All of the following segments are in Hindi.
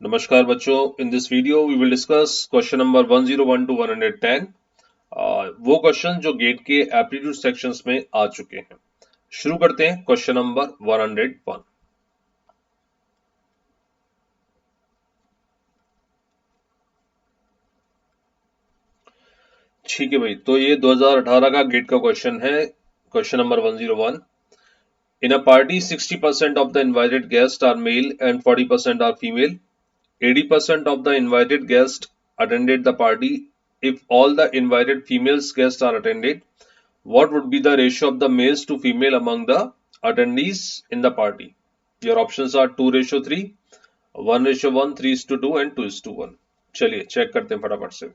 नमस्कार बच्चों, in this video we will discuss question number 101 to 110। वो क्वेश्चन जो गेट के एप्टीट्यूड सेक्शंस में आ चुके हैं। शुरू करते हैं क्वेश्चन नंबर 101। ठीक है भाई, तो ये 2018 का गेट का क्वेश्चन है। Question number 101। In a party 60% of the invited guests are male and 40% are female. 80% of the invited guests attended the party. If all the invited females guests are attended, what would be the ratio of the males to female among the attendees in the party? Your options are 2:3, 1:1, 3:2 and 2:1. चलिए चेक करते हैं फटाफट से।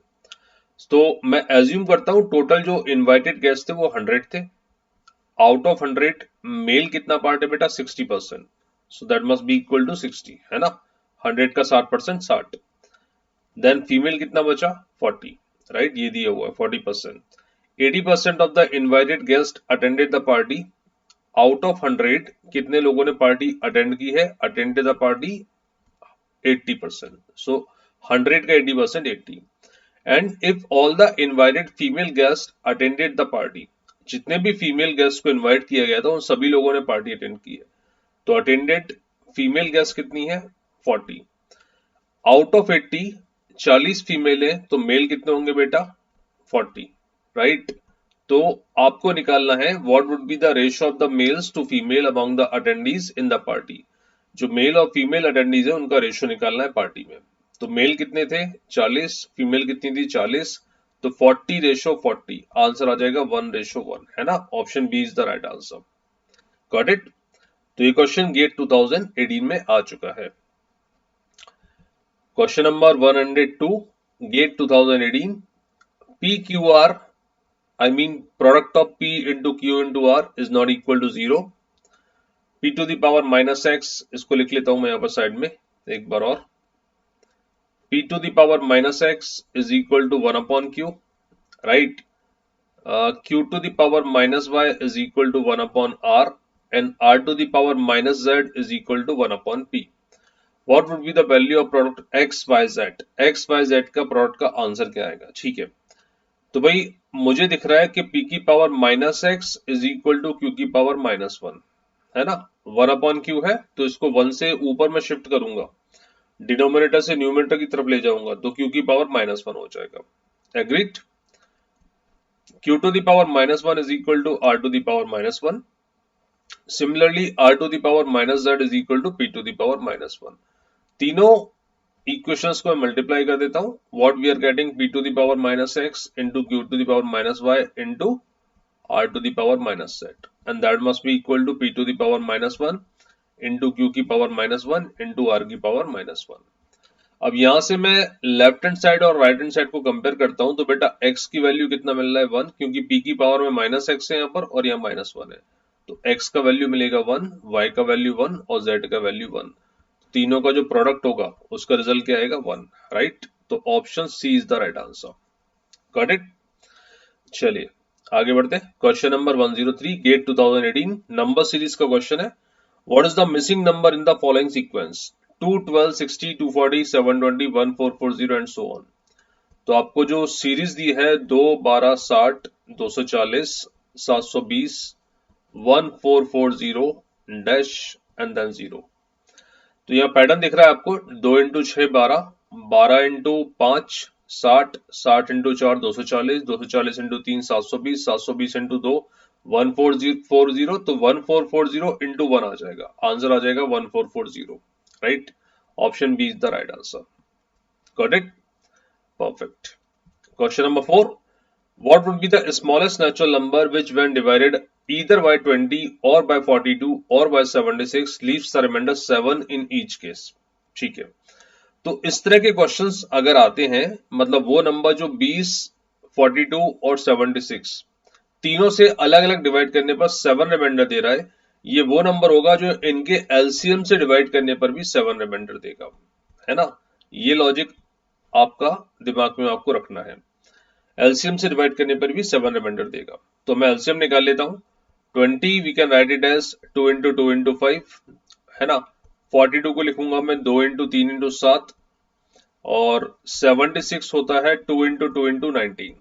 तो मैं एज्यूम करता हूं टोटल जो इनवाइटेड गेस्ट थे वो 100 थे। आउट ऑफ 100 मेल कितना पार्ट है बेटा? 60%। So that must be equal to 60, है ना। 100 का 60% 60। देन फीमेल कितना बचा? 40, राइट, ये दिया हुआ है 40%। 80% of the invited guest attended the party. Out of 100 कितने लोगों ने पार्टी अटेंड की है? Attended the party 80%। सो 100 का 80% 80। And if all the invited female guest attended the party, जितने भी फीमेल गेस्ट को इनवाइट किया गया था उन सभी लोगों ने पार्टी अटेंड की है। तो अटेंडेड फीमेल गेस्ट कितनी है? 40। आउट ऑफ 80 40 फीमेल है, तो मेल कितने होंगे बेटा? 40, राइट। तो आपको निकालना है what would be the ratio of the males to female among the attendees in the party. जो मेल और फीमेल अटेंडीज है उनका रेशियो निकालना है पार्टी में। तो मेल कितने थे? 40। फीमेल कितनी थी? 40। तो 40:40, आंसर आ जाएगा 1:1, है ना। Option B is the right answer. Got it. तो ये क्वेश्चन गेट 2018 में आ चुका है। Question number 102, GATE 2018। PQR, I mean product of P into Q into R is not equal to 0. P to the power minus X, इसको लिख लेता हूं मैं यहाँ पर साइड में एक बार और। P to the power minus X is equal to 1 upon Q, right? Q to the power minus Y is equal to 1 upon R, and R to the power minus Z is equal to 1 upon P. What would be the value of product X, Y, Z? X, Y, Z का प्रोडक्ट का आंसर क्या आएगा? ठीक है, तो भाई मुझे दिख रहा है कि P की power minus x is equal to Q की पावर -1, है ना। 1 अपॉन Q है, तो इसको 1 से ऊपर में शिफ्ट करूंगा, डिनोमिनेटर से न्यूमरेटर की तरफ ले जाऊंगा, तो Q की पावर -1 हो जाएगा। Agreed. Q to the power -1 is equal to R to the power -1. Similarly, R to the power minus Z is equal to P to the power -1. तीनों इक्वेशंस को मैं मल्टीप्लाई कर देता हूं। What we are getting? P to the power minus X into Q to the power minus Y into R to the power minus Z, and that must be equal to P to the power -1 into Q की पावर -1 into R की पावर -1। अब यहां से मैं लेफ्ट हैंड साइड और राइट हैंड साइड को कंपेयर करता हूं, तो बेटा x की वैल्यू कितना मिल रहा है? 1, क्योंकि p की पावर में -x है यहाँ पर और यहाँ -1 है, तो x का वैल्यू मिलेगा 1, y का वैल्यू 1 और z का वैल्यू 1। तीनों का जो प्रोडक्ट होगा उसका रिजल्ट क्या आएगा? 1, राइट। तो option C is the right answer. Got it. चलिए आगे बढ़ते हैं। Question number 103, GATE 2018, number series का क्वेश्चन है। What is the missing number in the following sequence? 2, 12, 60, 240, 720, 1440 and so on. तो आपको जो सीरीज दी है 2, 12, 60, 240, 720, 1440 डैश एंड देन 0। तो यहाँ पैटर्न दिख रहा है आपको, 2 into 6 12, 12 into 5 60, 60 into 4 240, 240 into 3 720, 720 into 2 1440, तो 1440 इंटू 1 आ जाएगा, आंसर आ जाएगा 1440, right. Option B is the right answer. Got it, perfect. Question number 4, what would be the smallest natural number which when divided either by 20 or by 42 or by 76 leaves the remainder 7 in each case? ठीक है, तो इस तरह के क्वेश्चंस अगर आते हैं, मतलब वो नंबर जो 20, 42 और 76 तीनों से अलग अलग डिवाइड करने पर 7 रिमाइंडर दे रहा है, ये वो नंबर होगा जो इनके एलसीएम से डिवाइड करने पर भी 7 रिमाइंडर देगा, है ना। ये लॉजिक आपका दिमाग में आपको रखना है। एलसीएम से डिवाइड करने पर भी 7 रिमाइंडर देगा, तो मैं एलसीएम निकाल लेता हूं। 20 we can write it as 2 into 2 into 5, है ना। 42 को लिखूंगा मैं 2 इंटू 3 इंटू 7, और 76 होता है 2 इंटू 19।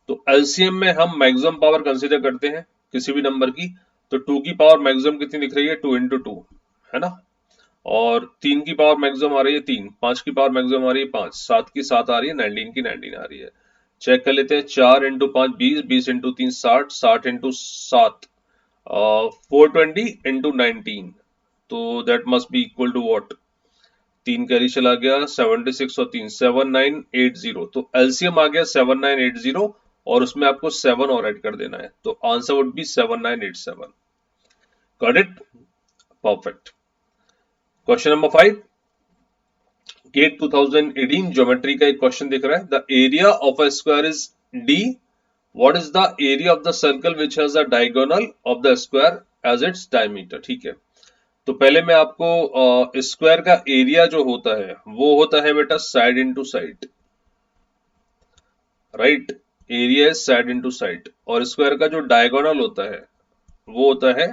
तो एलसीएम में हम मैक्सिमम पावर कंसीडर करते हैं किसी भी नंबर की, तो 2 की पावर मैक्सिमम कितनी दिख रही है, 2 इंटू 2, है ना। और 3 की पावर मैक्सिमम आ रही है 3, 5 की पावर मैक्सिमम आ रही है 5, 7 की 7 आ रही है, 19 की 19 आ रही है। चेक कर लेते हैं, 4 इंटू 5 20, 20 इंटू 3 60, 60 इंटू 7 420 इंटू 19, तो that must be equal to what, 3 carry चला गया, 76 और 3 7980, तो एलसीएम आ गया 7980 और उसमें आपको 7 और ऐड कर देना है, तो answer would be 7987। Got it, perfect. Question number 5, GATE 2018 geometry का एक क्वेश्चन दिख रहा है। The area of a square is d, what is the area of the circle which has the diagonal of the square as its diameter. ठीक है, तो पहले मैं आपको स्क्वायर का एरिया जो होता है वो होता है बेटा side into side, right, area is side into side, और स्क्वायर का जो डायगोनल होता है वो होता है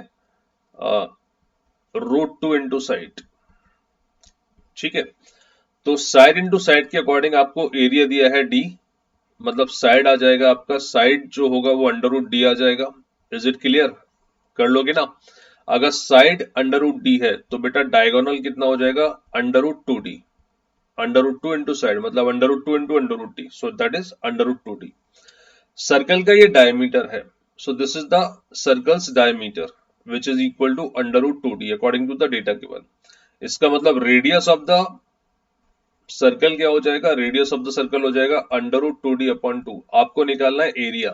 √2 इंटू साइड। ठीक है, तो साइड इनटू साइड के अकॉर्डिंग आपको एरिया दिया है डी, मतलब साइड आ जाएगा आपका, साइड जो होगा वो √d आ जाएगा। इज इट क्लियर, कर लोगे ना। अगर साइड √d है तो बेटा डायगोनल कितना हो जाएगा, √2d, √2 इंटू साइड मतलब √2 into √d, so that is √2d। Circle का ये डायमीटर है, so this is the circle's diameter which is equal to √2d according to the data given. इसका मतलब रेडियस ऑफ द सर्कल क्या हो जाएगा, रेडियस ऑफ द सर्कल हो जाएगा √2d अपॉन 2। आपको निकालना है एरिया,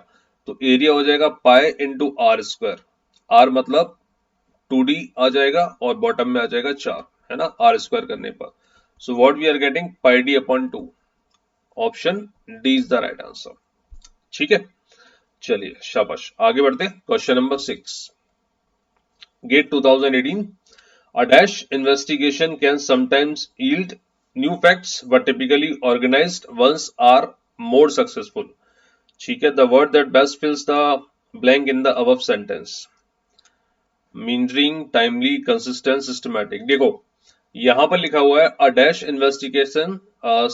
तो एरिया हो जाएगा pi into r square, r मतलब 2d आ जाएगा और बॉटम में आ जाएगा 4, है ना, आर स्क्वायर करने पर। So what we are getting, pi d upon 2, option D is the right answer. ठीक है, चलिए शाबाश, आगे बढ़ते हैं। Question number 6, GATE 2018, a dash investigation can sometimes yield new facts but typically organized ones are more successful। ठीक है, the word that best fills the blank in the above sentence, meandering, timely, consistent, systematic। देखो यहां पर लिखा हुआ है a dash investigation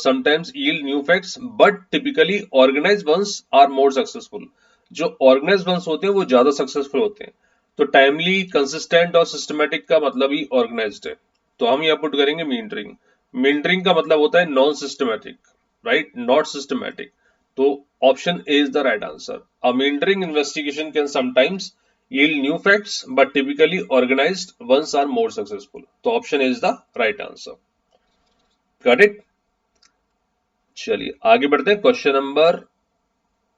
sometimes yield new facts but typically organized ones are more successful। जो organized ones होते हैं वो ज्यादा सक्सेसफुल होते हैं, तो टाइमली, कंसिस्टेंट और सिस्टमेटिक का मतलब ही ऑर्गेनाइज्ड है, तो हम यहाँ पुट करेंगे मींडरिंग। मींडरिंग का मतलब होता है non systematic, right, not systematic, तो option A is the right answer. A meandering investigation can sometimes yield new facts but typically organized ones are more successful, तो option is the right answer। Got it? चलिए आगे बढ़ते हैं। Question number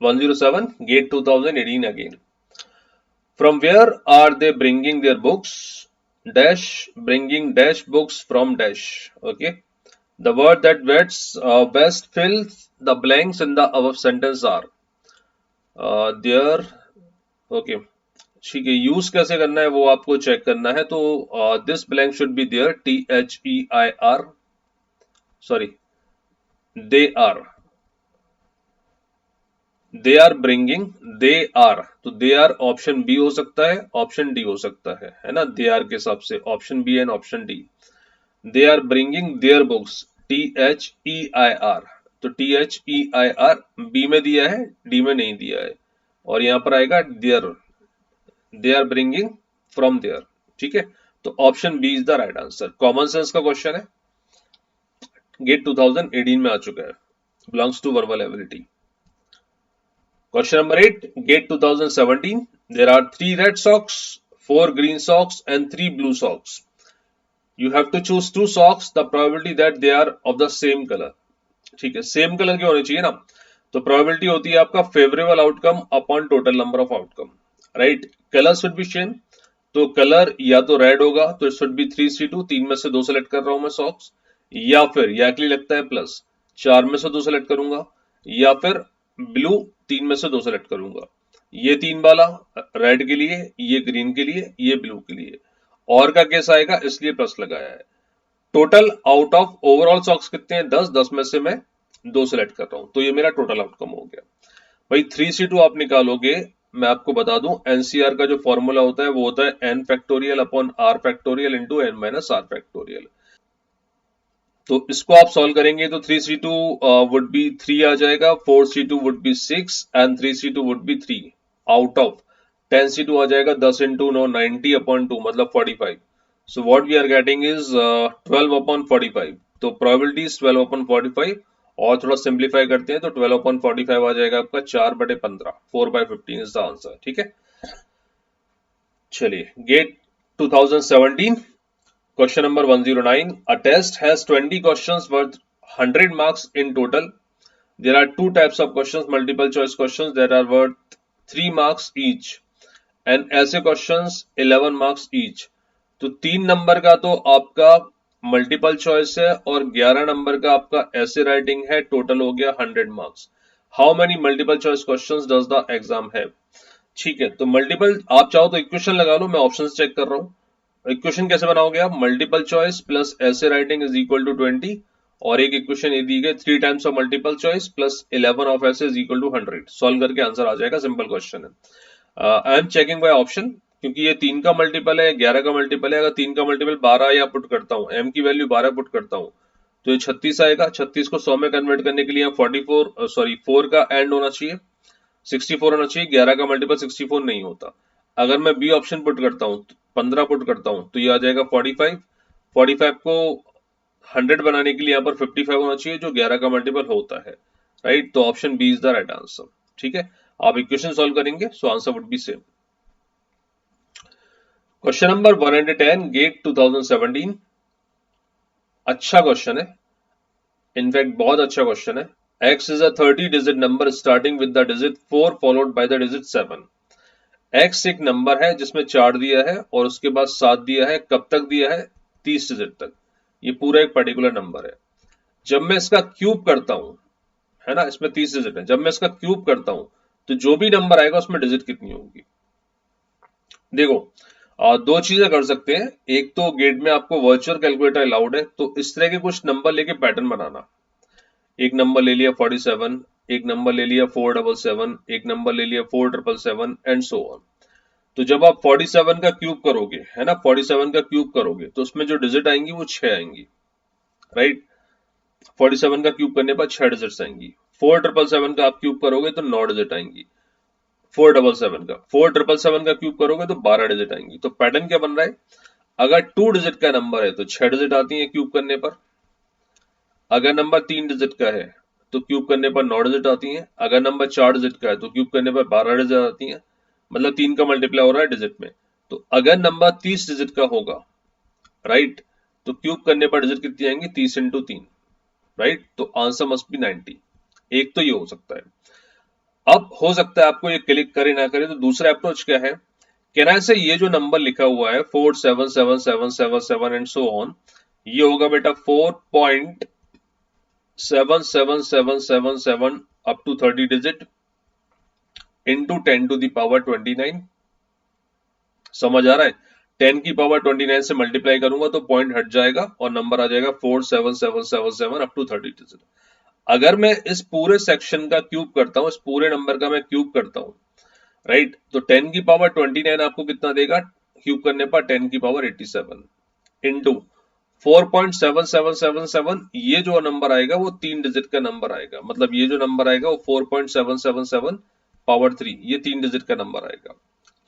107, GATE 2018 again. From where are they bringing their books, dash, bringing dash books from dash। Okay, the word that best fills the blanks in the above sentence are there। Okay, ठीक है, यूज कैसे करना है वो आपको चेक करना है, तो this blank should be there, THEIR, sorry, they are bringing, they are, तो दे आर ऑप्शन बी हो सकता है, ऑप्शन डी हो सकता है ना, दे आर के हिसाब से option B and option D. They are bringing their books, THEIR, तो THEIR बी में दिया है, डी में नहीं दिया है, और यहां पर आएगा there, they are bringing from there. ठीक है, तो option B is the right answer. Common sense का क्वेश्चन है, गेट 2018 में आ चुका है, belongs to verbal ability. Question number 8, GATE 2017, there are 3 red socks, 4 green socks and 3 blue socks. You have to choose 2 socks, the probability that they are of the same colour. ठीक है, सेम कलर के होने चाहिए ना, तो प्रोबेबिलिटी होती है आपका favourable outcome upon total number of outcome, right. Colour should be same, तो कलर या तो रेड होगा तो इट शुड बी 3C2, 3 में से 2 सेलेक्ट कर रहा हूं मैं सॉक्स, या फिर यह लगता है प्लस 4 में से 2 सेलेक्ट करूंगा, या फिर ब्लू 3 में से 2 सेलेक्ट करूंगा। ये 3 वाला रेड के लिए, ये ग्रीन के लिए, ये ब्लू के लिए, और का केस आएगा इसलिए प्लस लगाया है। Total out of overall socks कितने हैं, 10, 10 में से मैं 2 सेलेक्ट कर रहा हूं, तो ये मेरा टोटल आउटकम हो गया। भाई 3C2 आप निकालोगे, मैं आपको बता दूं एनसीआर का जो फॉर्मूला होता है वो होता है n factorial upon r factorial into n minus r factorial. तो इसको आप सॉल्व करेंगे तो 3c2 वुड बी 3 आ जाएगा, 4c2 would be 6 and 3c2 would be 3 out of 10c2 आ जाएगा 10 into 9 90 upon 2 मतलब 45. So what we are getting is 12 upon 45. तो probability is 12 upon 45 और थोड़ा सिंप्लीफाई करते हैं तो 12 upon 45 आ जाएगा आपका 4/15 4/15 इज द आंसर. ठीक है, चलिए gate 2017 question number 109. A test has 20 questions worth 100 marks in total. There are two types of questions, multiple choice questions that are worth 3 marks each and ऐसे questions 11 marks each. तो 3 नंबर का तो आपका मल्टीपल चॉइस है और 11 नंबर का आपका ऐसे राइटिंग है, टोटल हो गया 100 marks. How many multiple choice questions does the exam have? ठीक है, तो मल्टीपल आप चाहो तो इक्वेशन लगा लो, मैं ऑप्शंस चेक कर रहा हूँ. इक्वेशन कैसे बनाओगे आप? मल्टीपल चॉइस प्लस ऐसे राइटिंग इज इक्वल टू 20 और एक इक्वेशन ये दी गई 3 times of multiple choice plus 11 of ऐसे इज इक्वल टू 100. सॉल्व करके आंसर आ जाएगा, सिंपल क्वेश्चन है. I am checking by option क्योंकि ये 3 का मल्टीपल है, 11 का मल्टीपल है. अगर 3 का मल्टीपल 12 या पुट करता हूँ, m की वैल्यू 12 पुट करता हूँ तो ये 36 आएगा. 36 को 100 में कन्वर्ट करने के लिए 4 का एंड होना चाहिए, 64 होना चाहिए. 11 का मल्टीपल 64 नहीं होता. अगर मैं बी ऑप्शन पुट करता हूँ, 15 पुट करता हूँ तो ये आ जाएगा 45. 45 को 100 बनाने के लिए यहाँ पर 55 होना चाहिए जो 11 का मल्टीपल होता है, राइट. तो option B is the right answer. ठीक है, आप इक्वेशन सॉल्व करेंगे so answer would be same. Question number 110 GATE 2017. अच्छा क्वेश्चन है, इनफैक्ट बहुत अच्छा क्वेश्चन है. x is a 30 digit number starting with the digit 4 followed by the digit 7. x एक नंबर है जिसमें 4 दिया है और उसके बाद 7 दिया है. कब तक दिया है? 30 डिजिट तक. ये पूरा एक पर्टिकुलर नंबर है. जब मैं इसका क्यूब करता हूं, है ना, इसमें 30 डिजिट है, जब मैं इसका क्यूब करता हूं तो जो भी नंबर आएगा उसमें डिजिट कितनी होगी? देखो, दो चीजें कर सकते हैं. एक तो गेट में आपको वर्चुअल कैलकुलेटर अलाउड है, तो इस तरह के कुछ नंबर लेके पैटर्न बनाना. एक नंबर ले लिया 47, एक नंबर ले लिया 477, एक नंबर ले लिया 4777 एंड सो ऑन. तो जब आप 47 का क्यूब करोगे, है ना, 47 का क्यूब करोगे तो उसमें जो डिजिट आएंगी वो 6 आएंगी, राइट. 47 का क्यूब करने पर 6 डिजिट्स आएंगी. 4777 का आप क्यूब करोगे तो 9 डिजिट आएंगी. 477 का क्यूब करोगे तो 12 डिजिट आएंगी. तो पैटर्न क्या बन रहा है? अगर 2 डिजिट का नंबर है तो 6 डिजिट आती है क्यूब करने पर. अगर नंबर 3 डिजिट का है तो क्यूब करने पर 9 डिजिट आती हैं. अगर नंबर 4 डिजिट का है तो क्यूब करने पर 12 डिजिट आती हैं. मतलब 3 का मल्टीप्लाई हो रहा है डिजिट में. तो अगर नंबर 30 डिजिट का होगा, राइट, तो क्यूब करने पर डिजिट कितनी आएंगी? 30 इंटू 3, राइट. तो आंसर मस्ट बी 90. एक तो ये हो सकता है. अब हो सकता है आपको ये क्लिक करे ना करे, तो दूसरा अप्रोच क्या है? कैन आई से ये जो नंबर लिखा हुआ है 477777 एंड सो ऑन, ये होगा बेटा 4.77777 up to 30 digit into 10 to the power 29. समझ आ रहा है? 10 की पावर 29 से मल्टीप्लाई करूंगा तो पॉइंट हट जाएगा और नंबर आ जाएगा 47777 अप टू 30 डिजिट. अगर मैं इस पूरे सेक्शन का क्यूब करता हूं, इस पूरे नंबर का मैं क्यूब करता हूं, राइट, तो 10 की पावर 29 आपको कितना देगा? क्यूब करने पर 10 की पावर 87 इंटू 4.7777. ये जो नंबर आएगा वो 3 डिजिट का नंबर आएगा. मतलब ये जो नंबर आएगा वो 4.777 पावर 3, ये 3 डिजिट का नंबर आएगा.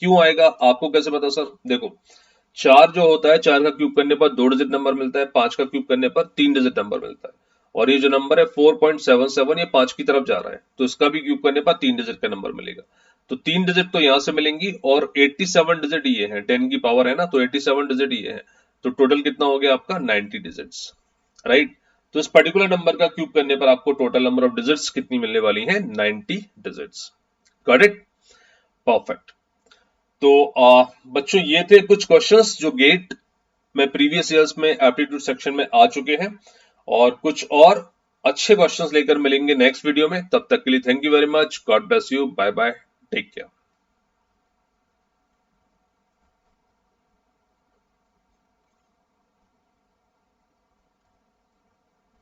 क्यों आएगा आपको कैसे पता सर? देखो, 4 जो होता है, 4 का क्यूब करने पर 2 डिजिट नंबर मिलता है, 5 का क्यूब करने पर 3 डिजिट नंबर मिलता है. और ये जो नंबर है 4.77 ये 5 की तरफ जा रहा है, तो इसका भी क्यूब करने पर 3 डिजिट का नंबर मिलेगा. तो 3 डिजिट तो यहां से मिलेंगी और 87 डिजिट ये है, 10 की पावर है ना, तो 87 डिजिट ये है. तो टोटल कितना हो गया आपका? 90 डिजिट्स, राइट. तो इस पर्टिकुलर नंबर का क्यूब करने पर आपको टोटल नंबर ऑफ डिजिट्स कितनी मिलने वाली है? 90 डिजिट्स. Got it? परफेक्ट. तो बच्चों ये थे कुछ क्वेश्चंस जो गेट में प्रीवियस ईयर्स में एप्टीट्यूड सेक्शन में आ चुके हैं, और कुछ और अच्छे क्वेश्चंस लेकर मिलेंगे नेक्स्ट वीडियो में. तब तक के लिए thank you very much. God bless you. Bye bye. Take care.